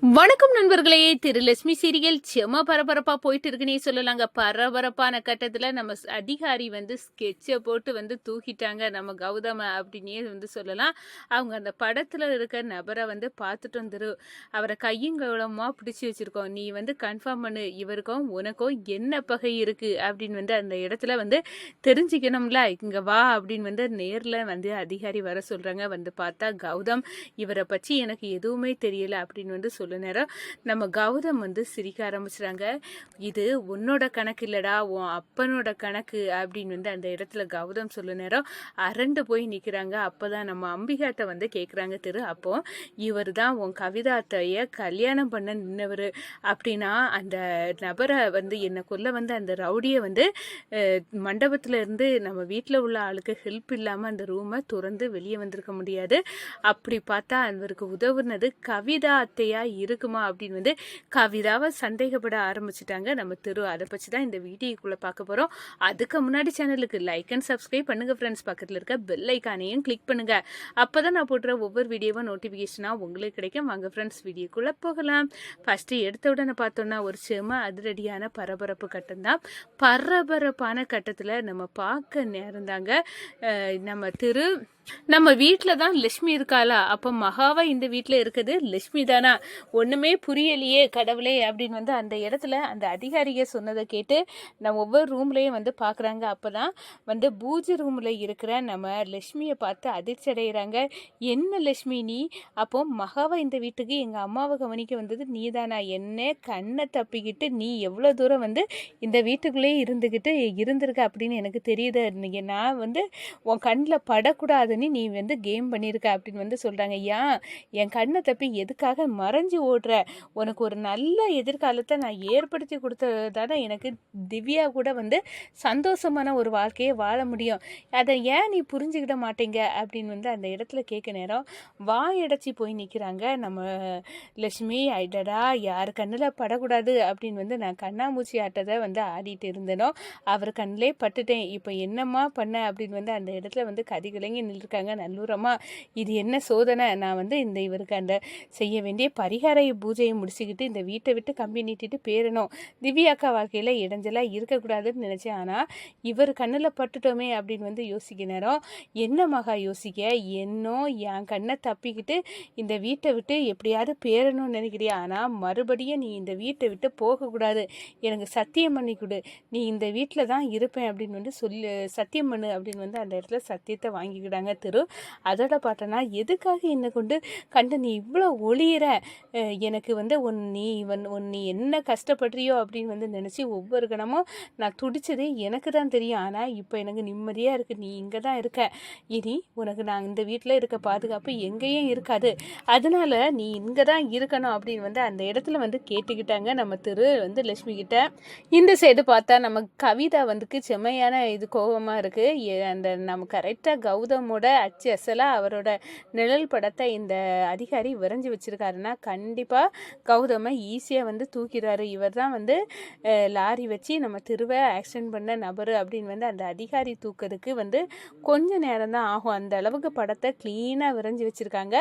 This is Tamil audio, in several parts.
வணக்கம் நண்பர்களே. லட்சுமி சீரியல் செம பரபரப்பா போயிட்டு இருக்குன்னே சொல்லலாங்க. பரபரப்பான கட்டத்துல நம்ம அதிகாரி ஸ்கெட்சை போட்டு தூக்கிட்டாங்க நம்ம கௌதம அப்படின்னே சொல்லலாம். அவங்க அந்த படத்துல இருக்க நபரை பார்த்துட்டு வந்துரு, அவரை கையும் கவலமா பிடிச்சி வச்சிருக்கோம், நீ கன்ஃபார்ம் பண்ணு, இவருக்கும் உனக்கும் என்ன பகை இருக்கு அப்படின்னு அந்த இடத்துல தெரிஞ்சுக்கணும்ல, இங்க வா அப்படின்னு நேர்ல அதிகாரி வர சொல்றாங்க. பார்த்தா கௌதம், இவரை பற்றி எனக்கு எதுவுமே தெரியல அப்படின்னு சொல்ல நேரம் நம்ம கௌதம் சிரிக்க ஆரம்பிச்சுறாங்க. இது உன்னோட கணக்கு இல்லடா, உன் அப்பனோட கணக்கு அப்படின்னு அந்த இடத்துல கௌதம் சொல்ல நேரம் அரண்டு போய் நிற்கிறாங்க. அப்போதான் நம்ம அம்பிகாட்ட கேட்குறாங்க, அப்போ இவர் தான் உன் கவிதாத்தைய கல்யாணம் பண்ண நின்னவர் அப்படின்னா அந்த நபரை என்னை கொல்ல அந்த ரவுடியை மண்டபத்தில் இருந்து நம்ம வீட்டில் உள்ள ஆளுக்கு ஹெல்ப் இல்லாமல் அந்த ரூமை திறந்து வெளியே வந்திருக்க முடியாது. அப்படி பார்த்தா அவருக்கு உதவுனது கவிதா அத்தையா இருக்குமா அப்படின்னு கவிதாவை சந்தேகப்பட ஆரம்பிச்சுட்டாங்க நம்ம திரு. அதை பற்றி தான் இந்த வீடியோக்குள்ளே பார்க்க போகிறோம். அதுக்கு முன்னாடி சேனலுக்கு லைக் அண்ட் சப்ஸ்கிரைப் பண்ணுங்கள் ஃப்ரெண்ட்ஸ். பக்கத்தில் இருக்க பெல் ஐக்கானையும் கிளிக் பண்ணுங்கள். அப்போ தான் நான் போடுற ஒவ்வொரு வீடியோவும் நோட்டிஃபிகேஷனாக உங்களுக்கு கிடைக்கும். வாங்க ஃப்ரெண்ட்ஸ், வீடியோக்குள்ளே போகலாம். ஃபஸ்ட்டு எடுத்த உடனே பார்த்தோன்னா ஒரு செம அதிரடியான பரபரப்பு கட்டம் தான். பரபரப்பான கட்டத்தில் நம்ம பார்க்க நேரம் தாங்க. நம்ம திரு, நம்ம வீட்டில் தான் லட்சுமி இருக்காளா, அப்போ மகாவா இந்த வீட்டில் இருக்குது லட்சுமி தானா, ஒன்றுமே புரியலையே கடவுளே அப்படின்னு அந்த இடத்துல அந்த அதிகாரிக சொன்னதை கேட்டு நம்ம ஒவ்வொரு ரூம்லேயும் பார்க்குறாங்க. அப்போ தான் பூஜை ரூமில் இருக்கிற நம்ம லட்சுமியை பார்த்து அதிர்ச்சி அடைகிறாங்க. என்ன லட்சுமி நீ, அப்போ மகாவா இந்த வீட்டுக்கு எங்கள் அம்மாவை கவனிக்க வந்தது நீ தானா, என்ன கண்ணை தப்பிக்கிட்டு நீ எவ்வளோ தூரம் இந்த வீட்டுக்குள்ளேயே இருந்திருக்க அப்படின்னு எனக்கு தெரியுது. நான் உன் கண்ணில் படக்கூடாது, நீ கேம் பண்ணியிருக்க அப்படின்னு சொல்கிறாங்க. ஏன் என் கண்ணை தப்பி எதுக்காக மறைஞ்சு ஓடுற, உனக்கு ஒரு நல்ல எதிர்காலத்தை நான் ஏற்படுத்தி கொடுத்ததான எனக்கு திவ்யா கூட சந்தோஷமான ஒரு வாழ்க்கையை வாழ முடியும், அதை ஏன் நீ புரிஞ்சுக்கிட மாட்டேங்க அப்படின்னு அந்த இடத்துல கேட்க நேரம் வாயடைச்சி போய் நிற்கிறாங்க நம்ம லட்சுமி. ஐடடா, யார் கண்ணில் படக்கூடாது அப்படின்னு நான் கண்ணாமூச்சி ஆட்டத்தை ஆடிட்டு இருந்தேனோ அவர் கண்ணிலே பட்டுட்டேன், இப்போ என்னம்மா பண்ண அப்படின்னு அந்த இடத்துல கதிகலங்கி நின்றுருக்காங்க நல்லூரம்மா. இது என்ன சோதனை, நான் இந்த இவருக்கு அந்த செய்ய வேண்டிய பரிகார பூஜையை முடிச்சுக்கிட்டு இந்த வீட்டை விட்டு கம்பி நீட்டிட்டு பேரணும், திவ்யாக்கா வாழ்க்கையில் இடைஞ்சலாக இருக்கக்கூடாதுன்னு நினச்சேன். ஆனால் இவர் கண்ணில் பட்டுட்டோமே அப்படின்னு யோசிக்க நேரம் என்ன மகா யோசிக்க, என்னோ என் கண்ணை தப்பிக்கிட்டு இந்த வீட்டை விட்டு எப்படியாவது பேரணும்னு நினைக்கிறியா, ஆனால் மறுபடியும் நீ இந்த வீட்டை விட்டு போகக்கூடாது, எனக்கு சத்தியம் பண்ணி கொடு, நீ இந்த வீட்டில் தான் இருப்பேன் அப்படின்னு சொல்லி சத்தியம் பண்ணு அப்படின்னு அந்த இடத்துல சத்தியத்தை வாங்கிக்கிட்டாங்க திரு. அதோட பார்த்தோன்னா எதுக்காக என்னை கொண்டு கண்டு நீ இவ்வளோ ஒளியிற, எனக்கு நீ என்ன கஷ்டப்படுறியோ அப்படின்னு நினச்சி ஒவ்வொரு கணமும் நான் துடிச்சதே எனக்கு தான் தெரியும். ஆனால் இப்போ எனக்கு நிம்மதியாக இருக்குது, நீ இங்கே தான் இருக்க, இனி உனக்கு நான் இந்த வீட்டில் இருக்க பாதுகாப்பு எங்கேயும் இருக்காது, அதனால நீ இங்கே தான் இருக்கணும் அப்படின்னு அந்த இடத்துல கேட்டுக்கிட்டாங்க நம்ம திரு லட்சுமி கிட்ட. இந்த சைடு பார்த்தா நம்ம கவிதா செம்மையான இது கோபமாக இருக்குது. அந்த நம்ம கரெக்டாக கௌதமோட அச்சு அசலாக அவரோட நிழல் படத்தை இந்த அதிகாரி விரைஞ்சி வச்சுருக்காருன்னா கண்டிப்பாக கௌதமை ஈஸியாக தூக்கிறாரு. இவர் தான் லாரி வச்சு நம்ம திருவை ஆக்சிடென்ட் பண்ண நபர் அப்படின்னு அந்த அதிகாரி தூக்கிறதுக்கு கொஞ்ச நேரம் தான் ஆகும். அந்த அளவுக்கு படத்தை க்ளீனாக விரைஞ்சி வச்சுருக்காங்க.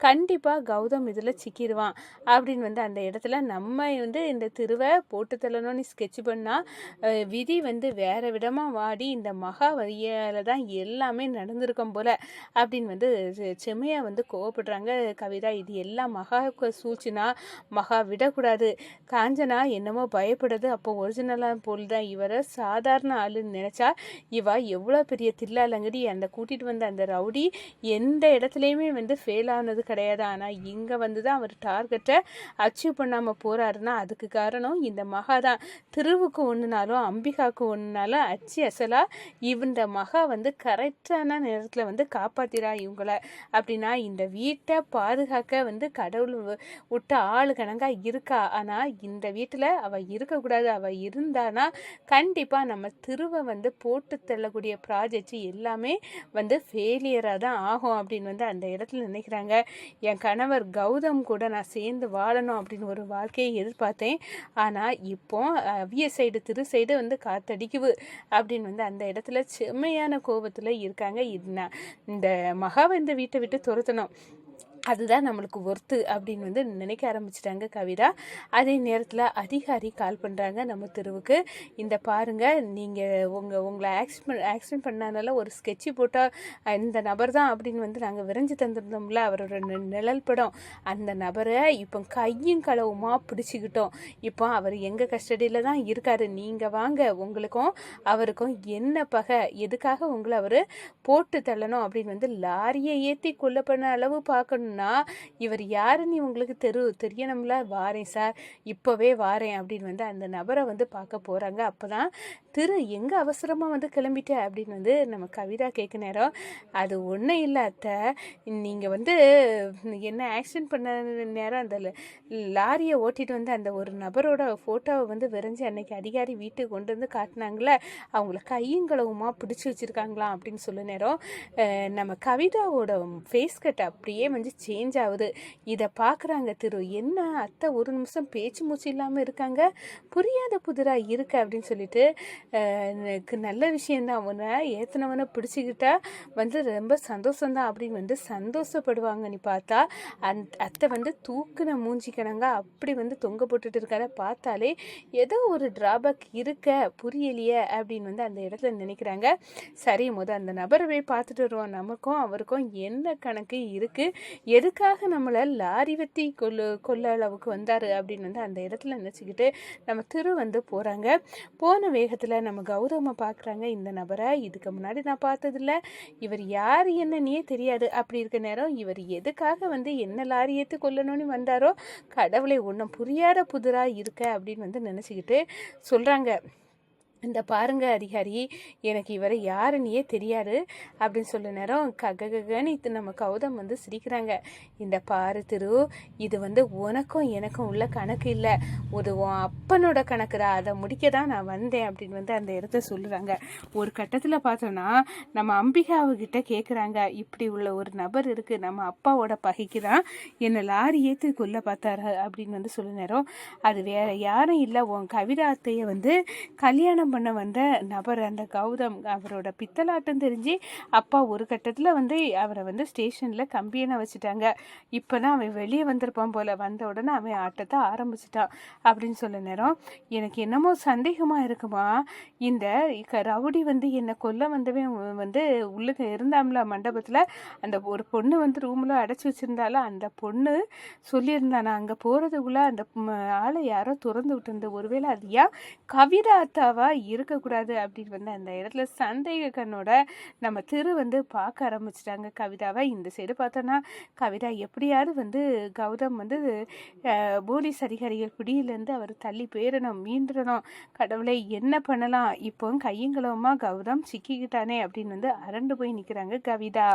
கண்டிப்பாக கௌதம் இதில் சிக்கிடுவான் அப்படின்னு அந்த இடத்துல நம்ம இந்த திருவை போட்டு தள்ளணும்னு ஸ்கெட்ச் பண்ணால் விதி வேறு விதமாக வாடி இந்த மகா வழியால் தான் எல்லாமே நடந்திருக்கும் போல் அப்படின்னு செம்மையாக கோவப்படுறாங்க கவிதா. இது எல்லாம் மகாவுக்கு சூழ்ச்சினா மகா விடக்கூடாது, காஞ்சனா என்னமோ பயப்படுது, அப்போ ஒரிஜினலாக போல் தான் இவரை சாதாரண ஆளுன்னு நினச்சா இவா எவ்வளோ பெரிய தில்லாலங்கடி, அந்த கூட்டிகிட்டு அந்த ரவுடி எந்த இடத்துலையுமே ஃபெயில் ஆனது கிடையாது. ஆனால் இங்கே தான் அவர் டார்கெட்டை அச்சீவ் பண்ணாமல் போகிறாருன்னா அதுக்கு காரணம் இந்த மகா தான். திருவுக்கு ஒன்றுனாலும் அம்பிகாவுக்கு ஒன்றுனாலும் அச்சு அசலாக இந்த மகா கரெக்டான நேரத்தில் காப்பாற்றிடா இவங்களை அப்படின்னா இந்த வீட்டை பாதுகாக்க கடவுள் விட்ட ஆளு கணக்காக இருக்கா. ஆனால் இந்த வீட்டில் அவள் இருக்கக்கூடாது, அவள் இருந்தானா கண்டிப்பாக நம்ம திருவை போட்டு தள்ளக்கூடிய ப்ராஜெக்ட் எல்லாமே ஃபெயிலியராக தான் ஆகும் அப்படின்னு அந்த இடத்துல நினைக்கிறாங்க. என் கணவர் கௌதம் கூட நான் சேர்ந்து வாழணும் அப்படின்னு ஒரு வாழ்க்கையை எதிர்பார்த்தேன், ஆனால் இப்போ அவிய சைடு திரு சைடு காத்தடிக்குது அப்படின்னு அந்த இடத்துல செம்மையான கோபத்தில் இருக்காங்க. இந்த மகாவை இந்த வீட்டை விட்டு துரத்தணும், அதுதான் நம்மளுக்கு ஒர்த்து அப்படின்னு வந்து நினைக்க ஆரம்பிச்சிட்டாங்க கவிதா. அதே நேரத்தில் அதிகாரி கால் பண்ணுறாங்க நம்ம தெருவுக்கு. இந்த பாருங்கள், நீங்கள் உங்களை ஆக்சிடென்ட் பண்ணனால ஒரு ஸ்கெட்சு போட்டால் இந்த நபர் தான் அப்படின்னு வந்து நாங்கள் விரைஞ்சு தந்திருந்தோம்ல, அவரோட நிழல் படம். அந்த நபரை இப்போ கையும் களவுமா பிடிச்சிக்கிட்டோம். இப்போ அவர் எங்கள் கஸ்டடியில் தான் இருக்கார். நீங்கள் வாங்க, உங்களுக்கும் அவருக்கும் என்ன பகை, எதுக்காக உங்களை அவர் போட்டு தள்ளணும் அப்படின்னு வந்து லாரியை ஏற்றி கொல்ல பண்ண அளவு பார்க்கணும். இவர் யாருன்னு உங்களுக்கு தெரியணும்ல. வாரேன் சார், இப்போவே வாரேன் அப்படின்னு வந்து அந்த நபரை வந்து பார்க்க போகிறாங்க. அப்போ தான் எங்கே அவசரமாக வந்து கிளம்பிட்ட அப்படின்னு வந்து நம்ம கவிதா கேட்க நேரம், அது ஒன்றும் இல்லை அத்தை, நீங்கள் வந்து என்ன ஆக்சிடென்ட் பண்ண நேரம் அந்த லாரியை ஓட்டிகிட்டு வந்து அந்த ஒரு நபரோட ஃபோட்டோவை வந்து விரைஞ்சி அன்னைக்கு அதிகாரி வீட்டுக்கு கொண்டு வந்து காட்டினாங்களே, அவங்கள கையும் களவுமா பிடிச்சி வச்சுருக்காங்களாம் அப்படின்னு சொல்ல நேரம் நம்ம கவிதாவோட ஃபேஸ் கட் அப்படியே வந்து சேஞ்ச் ஆகுது. இதை பார்க்குறாங்க என்ன அத்தை ஒரு நிமிஷம் பேச்சு மூச்சு இல்லாமல் இருக்காங்க, புரியாத புதிராக இருக்கு அப்படின்னு சொல்லிட்டு எனக்கு நல்ல விஷயந்தான், அவனை ஏற்றினவனை பிடிச்சிக்கிட்டா வந்து ரொம்ப சந்தோஷம்தான் அப்படின்னு வந்து சந்தோஷப்படுவாங்க. நீ பார்த்தா அத்தை வந்து தூக்குன மூஞ்சிக்கணங்க அப்படி வந்து தொங்க போட்டுட்டு இருக்கார பார்த்தாலே ஏதோ ஒரு டிராபேக் இருக்க புரியலையே அப்படின்னு வந்து அந்த இடத்துல நினைக்கிறாங்க. சரி, அந்த நபரவே பார்த்துட்டு வருவோம், நமக்கும் அவருக்கும் என்ன கணக்கு இருக்குது, எதுக்காக நம்மளை லாரி வத்தி கொல்ல அளவுக்கு வந்தார் அப்படின்னு வந்து அந்த இடத்துல நினச்சிக்கிட்டு நம்ம வந்து போகிறாங்க. போன வேகத்தில் நம்ம கௌதமை பார்க்குறாங்க. இந்த நபரை இதுக்கு முன்னாடி நான் பார்த்ததில்ல, இவர் யார் என்னன்னே தெரியாது. அப்படி இருக்க நேரம் இவர் எதுக்காக வந்து என்ன லாரி ஏற்றி கொல்லணும்னு வந்தாரோ, கடவுளை ஒன்றும் புரியாத புதிராக இருக்க அப்படின்னு வந்து நினச்சிக்கிட்டு சொல்கிறாங்க. இந்த பாருங்க அதிகாரி, எனக்கு இவரை யாருன்னே தெரியாது அப்படின்னு சொல்ல நேரம் ககன்னு நம்ம கௌதம் வந்து சிரிக்கிறாங்க. இந்த பாரு இது வந்து உனக்கும் எனக்கும் உள்ள கணக்கு இல்லை, ஒரு உன் அப்பனோட கணக்குடா, அதை முடிக்க தான் நான் வந்தேன் அப்படின்னு வந்து அந்த இடத்த சொல்லுறாங்க. ஒரு கட்டத்தில் பார்த்தோன்னா நம்ம அம்பிகாவுக்கிட்ட கேட்குறாங்க, இப்படி உள்ள ஒரு நபர் இருக்குது, நம்ம அப்பாவோட பகைக்கு தான் என்னை லாரி ஏற்றி கொல்ல பார்த்தாரு அப்படின்னு வந்து சொல்ல நேரம், அது வேற யாரும் இல்லை, உன் கவிதா அத்தையை வந்து கல்யாணம் பண்ண வந்த நபர் அந்த கௌதம். அவரோட பித்தலாட்டம் தெரிஞ்சு அப்பா ஒரு கட்டத்தில் வந்து அவரை வந்து ஸ்டேஷனில் கம்பியனை வச்சுட்டாங்க. இப்போ தான் அவன் வெளியே வந்திருப்பான் போல், வந்த உடனே அவன் ஆட்டத்தை ஆரம்பிச்சிட்டான் அப்படின்னு சொல்ல நேரம் எனக்கு என்னமோ சந்தேகமாக இருக்குமா, இந்த ரவுடி வந்து என்னை கொல்ல வந்தவன் வந்து உள்ளுக்கு இருந்தாம்ல மண்டபத்தில், அந்த ஒரு பொண்ணு வந்து ரூமில் அடைச்சி வச்சுருந்தாலும் அந்த பொண்ணு சொல்லியிருந்தானா அங்கே போகிறதுக்குள்ளே அந்த ஆளை யாரோ திறந்து விட்டுருந்த, ஒருவேளை அது கவிதா அத்தாவா இருக்கக்கூடாது அப்படின்னு வந்து அந்த இடத்துல சந்தேக கண்ணோட நம்ம வந்து பார்க்க ஆரம்பிச்சிட்டாங்க கவிதாவை. இந்த சைடு பார்த்தோன்னா கவிதா எப்படியாவது வந்து கௌதம் வந்து போலீஸ் அதிகாரிகள் பிடியிலேருந்து அவர் தள்ளி போயிடணும், மீண்டுடணும், கடவுளை என்ன பண்ணலாம், இப்போ கையங்களவுமா கௌதம் சிக்கிக்கிட்டானே அப்படின்னு வந்து அரண்டு போய் நிற்கிறாங்க கவிதா.